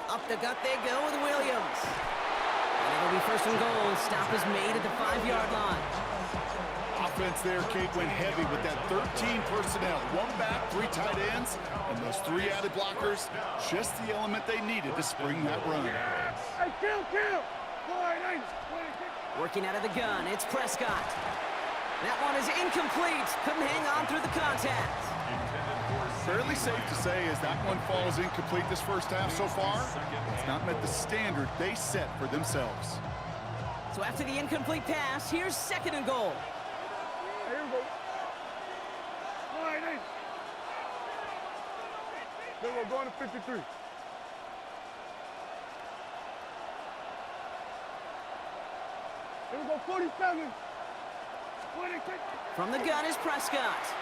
Up the gut they go with Williams. And it'll be first and goal. Stop is made at the 5-yard line. Offense there, Kate, went heavy with that 13 personnel. One back, 3 tight ends, and those 3 added blockers. Just the element they needed to spring that run. Hey, kill! Working out of the gun, it's Prescott. That one is incomplete. Couldn't hang on through the contact. Fairly safe to say as that one falls incomplete this first half so far, it's not met the standard they set for themselves. So after the incomplete pass, here's second and goal. Here we go. All right, hey. Then we're going to 53. Here we go, 47. From the gun is Prescott.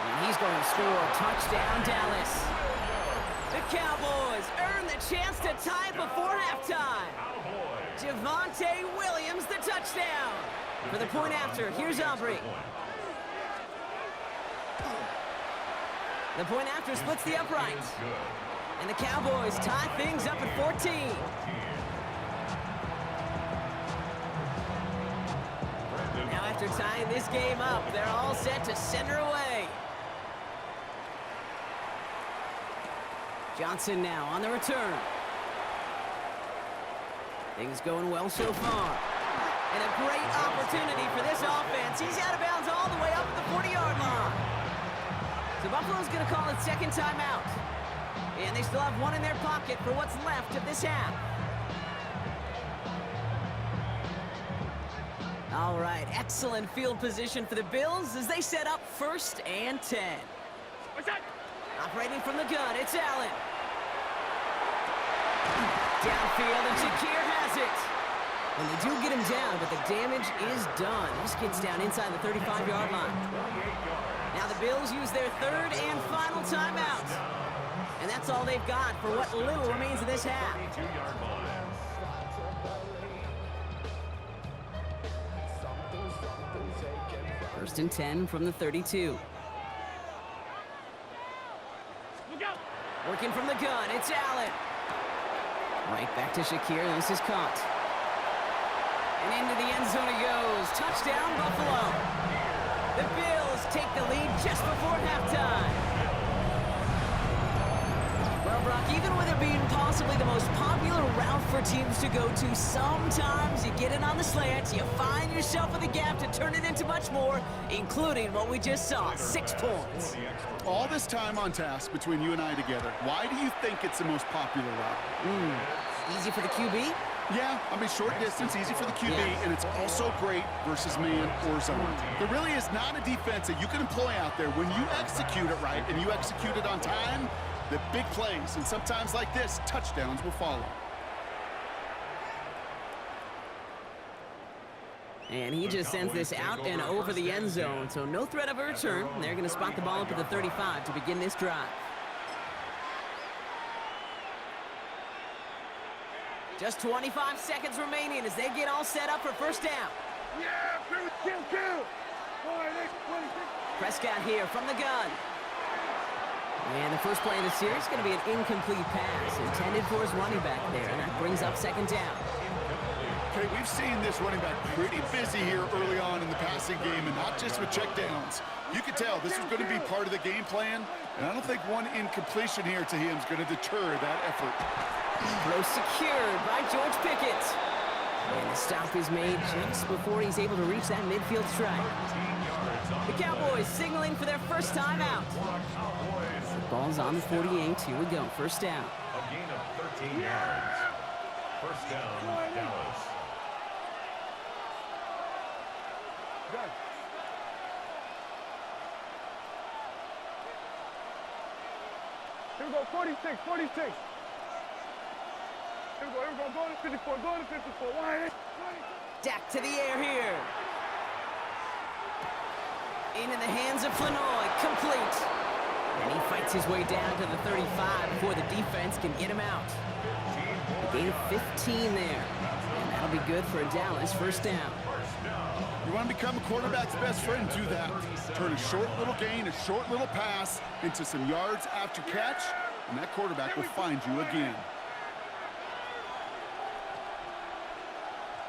And he's going to score. Touchdown, Dallas. The Cowboys earn the chance to tie before halftime. Javonte Williams, the touchdown. For the point after, here's Aubrey. The point after splits the upright. And the Cowboys tie things up at 14. Now after tying this game up, they're all set to send her away. Johnson now on the return. Things going well so far. And a great opportunity for this offense. He's out of bounds all the way up at the 40-yard line. So Buffalo's going to call it second timeout. And they still have one in their pocket for what's left of this half. All right, excellent field position for the Bills as they set up 1st and 10. What's that? Operating from the gun, it's Allen. Downfield, and Shakir has it. And they do get him down, but the damage is done. This kid's down inside the 35-yard line. Now the Bills use their 3rd and final timeout. And that's all they've got for what little remains of this half. First and 10 from the 32. Working from the gun, it's Allen. Right back to Shakir, this is caught. And into the end zone it goes. Touchdown, Buffalo. The Bills take the lead just before halftime. Well, Brock, even with it being possibly the most popular route for teams to go to, sometimes you get in on the slant, you find yourself with a gap to turn it into much more, including what we just saw, 6 points. All this time on task between you and I together, why do you think it's the most popular route? Easy for the QB? Yeah, I mean, short distance, easy for the QB, and it's also great versus man or zone. There really is not a defense that you can employ out there when you execute it right and you execute it on time, the big plays, and sometimes like this, touchdowns will follow. And he just sends this out and over the end zone, so no threat of a return. They're going to spot the ball up at the 35 to begin this drive. Just 25 seconds remaining as they get all set up for first down. Yeah, kill. Prescott here from the gun. And the first play of the series is going to be an incomplete pass intended for his running back there, and that brings up second down. Okay, we've seen this running back pretty busy here early on in the passing game, and not just with checkdowns. You could tell this was going to be part of the game plan, and I don't think one incompletion here to him is going to deter that effort. Throw secured by George Pickett. And the stop is made just before he's able to reach that midfield strike. The Cowboys signaling for their first time out. The ball's on the 48, 2 to go, first down. A gain of 13 yards. First down, Dallas. Here we go, 46. Here we go, go to 54, go to 54. Dak to the air here. Into the hands of Flanoy, complete. And he fights his way down to the 35 before the defense can get him out. A gain of 15 there. And that'll be good for a Dallas first down. You want to become a quarterback's best friend, do that. Turn a short little gain, a short little pass into some yards after catch, and that quarterback will find you again.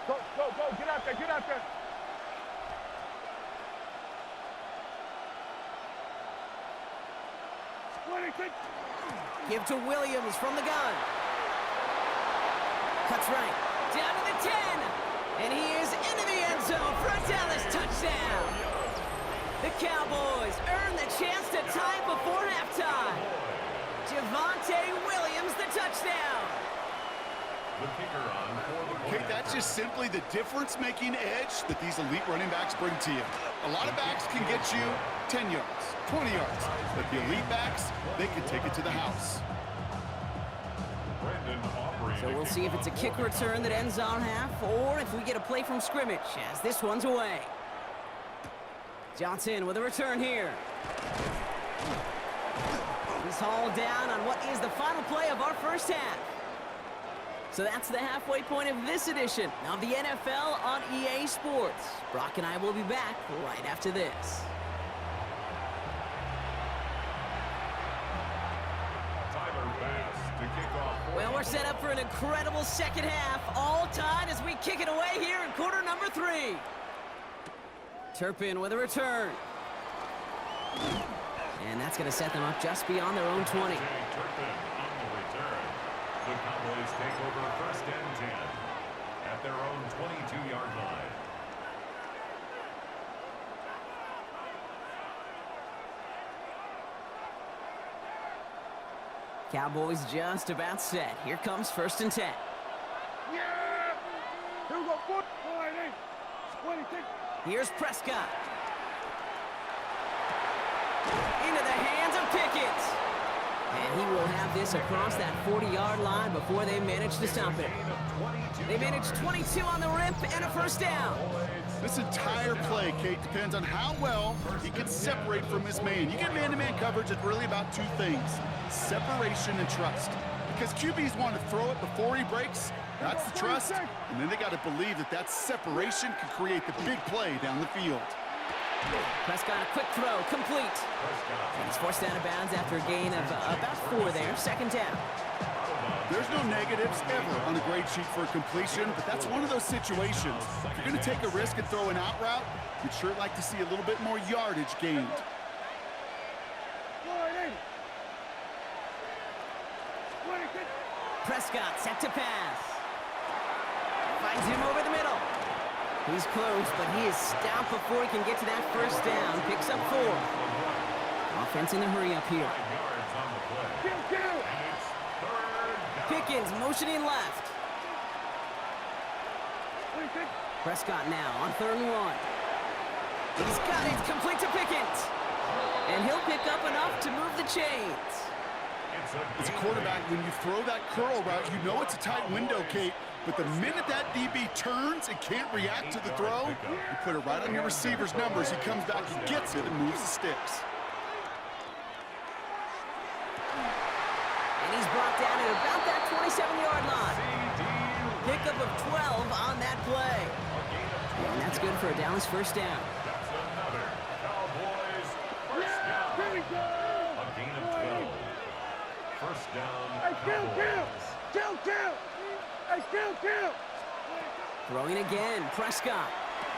Go, get out there, get out there. Give to Williams from the gun. Cuts right. Down to the 10. And he is into the end zone for a Dallas touchdown. The Cowboys earn the chance to tie it before halftime. Javonte Williams, the touchdown. The kicker on for the Okay, that's just simply the difference-making edge that these elite running backs bring to you. A lot of backs can get you 10 yards, 20 yards, but the elite backs, they can take it to the house. So we'll see if it's a kick return that ends on half, or if we get a play from scrimmage, as this one's away. Johnson with a return here. He's hauled down on what is the final play of our first half. So that's the halfway point of this edition of the NFL on EA Sports. Brock and I will be back right after this. Well, we're set up for an incredible second half, all tied as we kick it away here in quarter number 3. Turpin with a return. And that's going to set them up just beyond their own 20. Turpin on the return. The Cowboys take over first and 10 at their own 22-yard line. Cowboys just about set. Here comes first and 10. Yeah! Here we go, 4, 26. Here's Prescott. Into the hands of Pickett. And he will have this across that 40-yard line before they manage to stop it. They managed 22 on the rip and a first down. This entire play, Kate, depends on how well he can separate from his man. You get man-to-man coverage, it's really about 2 things, separation and trust. Because QBs want to throw it before he breaks, that's the trust, and then they got to believe that that separation can create the big play down the field. Prescott, a quick throw, complete. And he's forced out of bounds after a gain of about 4 there, second down. There's no negatives ever on a grade sheet for completion, but that's one of those situations. If you're going to take a risk and throw an out route, you'd sure like to see a little bit more yardage gained. Prescott set to pass. Finds him over the middle. He's close, but he is stopped before he can get to that first down. Picks up 4. Offense in the hurry up here. Pickens motioning left. Prescott now on 3rd and 1. He's got it, complete to Pickens. And he'll pick up enough to move the chains. As a quarterback, when you throw that curl route, you know it's a tight window, Kate. But the minute that DB turns and can't react to the throw, you put it right on your receiver's numbers. He comes back, he gets it, and moves the sticks. And he's brought down at about that 27-yard line. Pickup of 12 on that play. And that's good for a Dallas first down. That's another Cowboys first down. A gain of 12. First down, Cowboys. Kill! Throwing again, Prescott.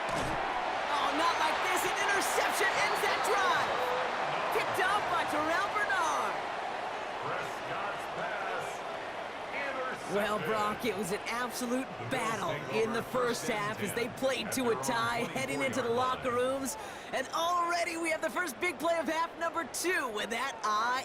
Oh, not like this. An interception ends that drive. Picked off by Terrell Bernard. Prescott's pass. Intercepted. Well, Brock, it was an absolute battle in the first half as they played to a tie, heading into the locker rooms. And already we have the first big play of half number 2 with that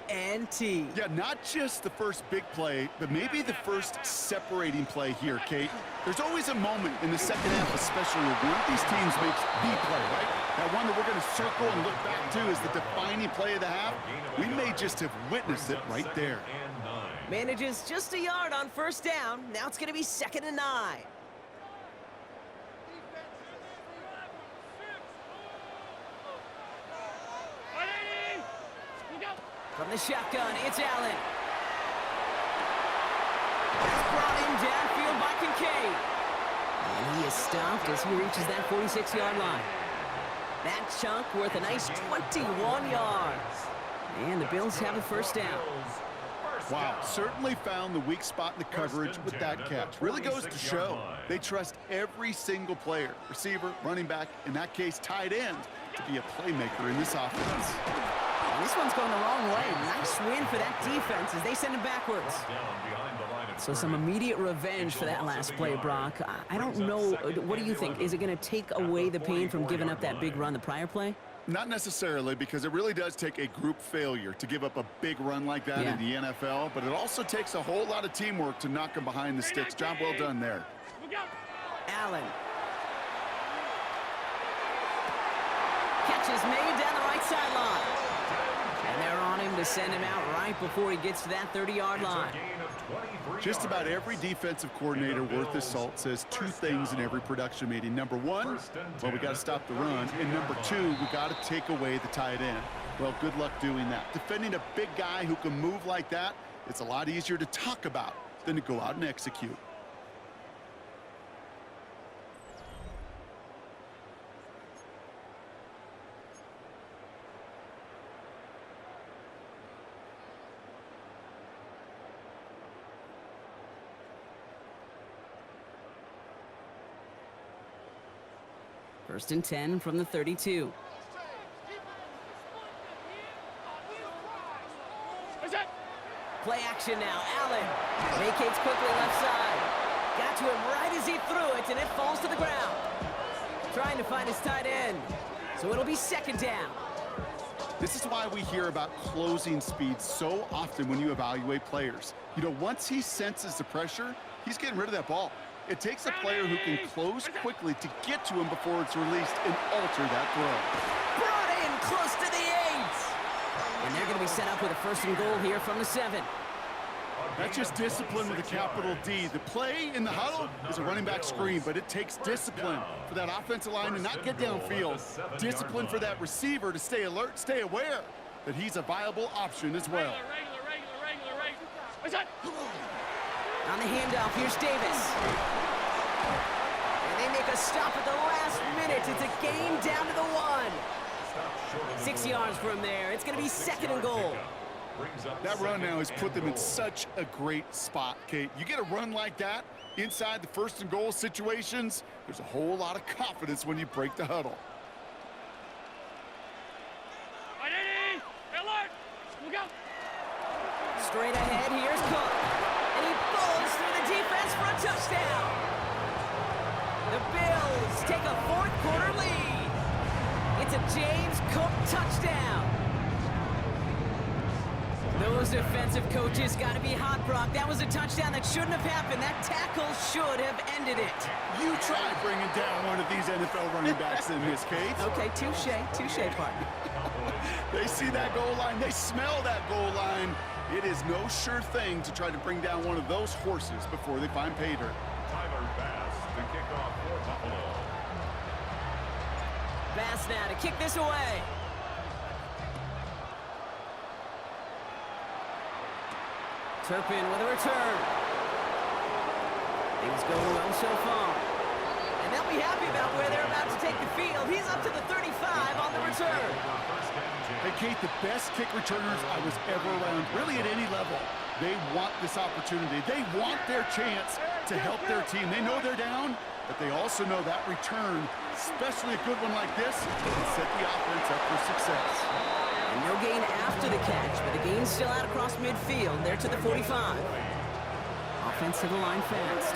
INT. Yeah, not just the first big play, but maybe the first separating play here, Kate. There's always a moment in the second half, especially when one of these teams makes the play, right? That one that we're going to circle and look back to is the defining play of the half. We may just have witnessed it right there. Manages just a yard on first down. Now it's going to be 2nd and 9. From the shotgun, it's Allen. That's brought in downfield by Kincaid. And he is stopped as he reaches that 46-yard line. That chunk worth a nice 21 yards. And the Bills have a first down. Wow, certainly found the weak spot in the coverage with that catch. Really goes to show they trust every single player, receiver, running back, in that case, tight end, to be a playmaker in this offense. And this one's going the wrong way. Nice win for that defense as they send him backwards. So some immediate revenge for that last play, Brock. I don't know. What do you think? Is it going to take away the pain from giving up that big run the prior play? Not necessarily, because it really does take a group failure to give up a big run like that in the NFL, but it also takes a whole lot of teamwork to knock them behind the sticks. Job well done there. Allen. Catch is made down the right sideline. And they're on him to send him out right before he gets to that 30-yard line. Just about every defensive coordinator worth his salt says two things in every production meeting. Number one, well, we got to stop the run. And number two, we got to take away the tight end. Well, good luck doing that. Defending a big guy who can move like that, it's a lot easier to talk about than to go out and execute. First and 10 from the 32. Play action now. Allen vacates quickly left side. Got to him right as he threw it, and it falls to the ground. Trying to find his tight end. So it'll be second down. This is why we hear about closing speed so often when you evaluate players. You know, once he senses the pressure, he's getting rid of that ball. It takes a player who can close quickly to get to him before it's released and alter that throw. Brought in close to the 8. And they're going to be set up with a first and goal here from the 7. That's just discipline with a capital D. The play in the huddle is a running back screen, but it takes discipline for that offensive line to not get downfield. Discipline for that receiver to stay alert, stay aware that he's a viable option as well. On the handoff, here's Davis. And they make a stop at the last minute. It's a game down to the 1. 6 yards from there. It's going to be second and goal. That run now has put them in such a great spot, Kate. You get a run like that inside the first and goal situations, there's a whole lot of confidence when you break the huddle. Straight ahead, here's Cook. And he pulls through the defense for a touchdown. The Bills take a fourth-quarter lead. It's a James Cook touchdown. Those defensive coaches got to be hot, Brock. That was a touchdown that shouldn't have happened. That tackle should have ended it. You try bringing down one of these NFL running backs in this case. Okay, touche, partner. They see that goal line. They smell that goal line. It is no sure thing to try to bring down one of those horses before they find pay dirt. Tyler Bass to kick off for Buffalo. Bass now to kick this away. Turpin with a return. Things going well so far. And they'll be happy about where they're about to take the field. He's up to the 35 on the return. Hey, Kate, the best kick returners I was ever around, really at any level, they want this opportunity. They want their chance to help their team. They know they're down, but they also know that return, especially a good one like this, can set the offense up for success. And no gain after the catch, but the gain's still out across midfield. They're to the 45. Offense to the line fast.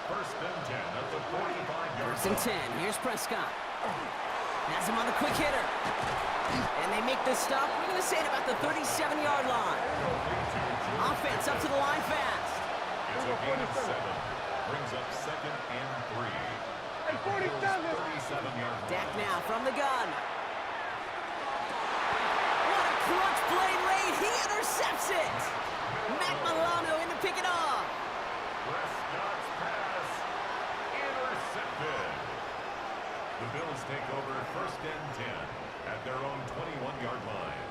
First and 10 at the 45-yard First and 10. Here's Prescott. Has him on the quick hitter. And they make the stop. We're going to say it about the 37-yard line. Offense up to the line fast. It's a gain of 7. Brings up second and 3. Hey, 37-yard Dak now from the gun. What a clutch play late. He intercepts it. Matt Milano in to pick it off. Prescott's pass intercepted. The Bills take over first and 10 at their own 21-yard line.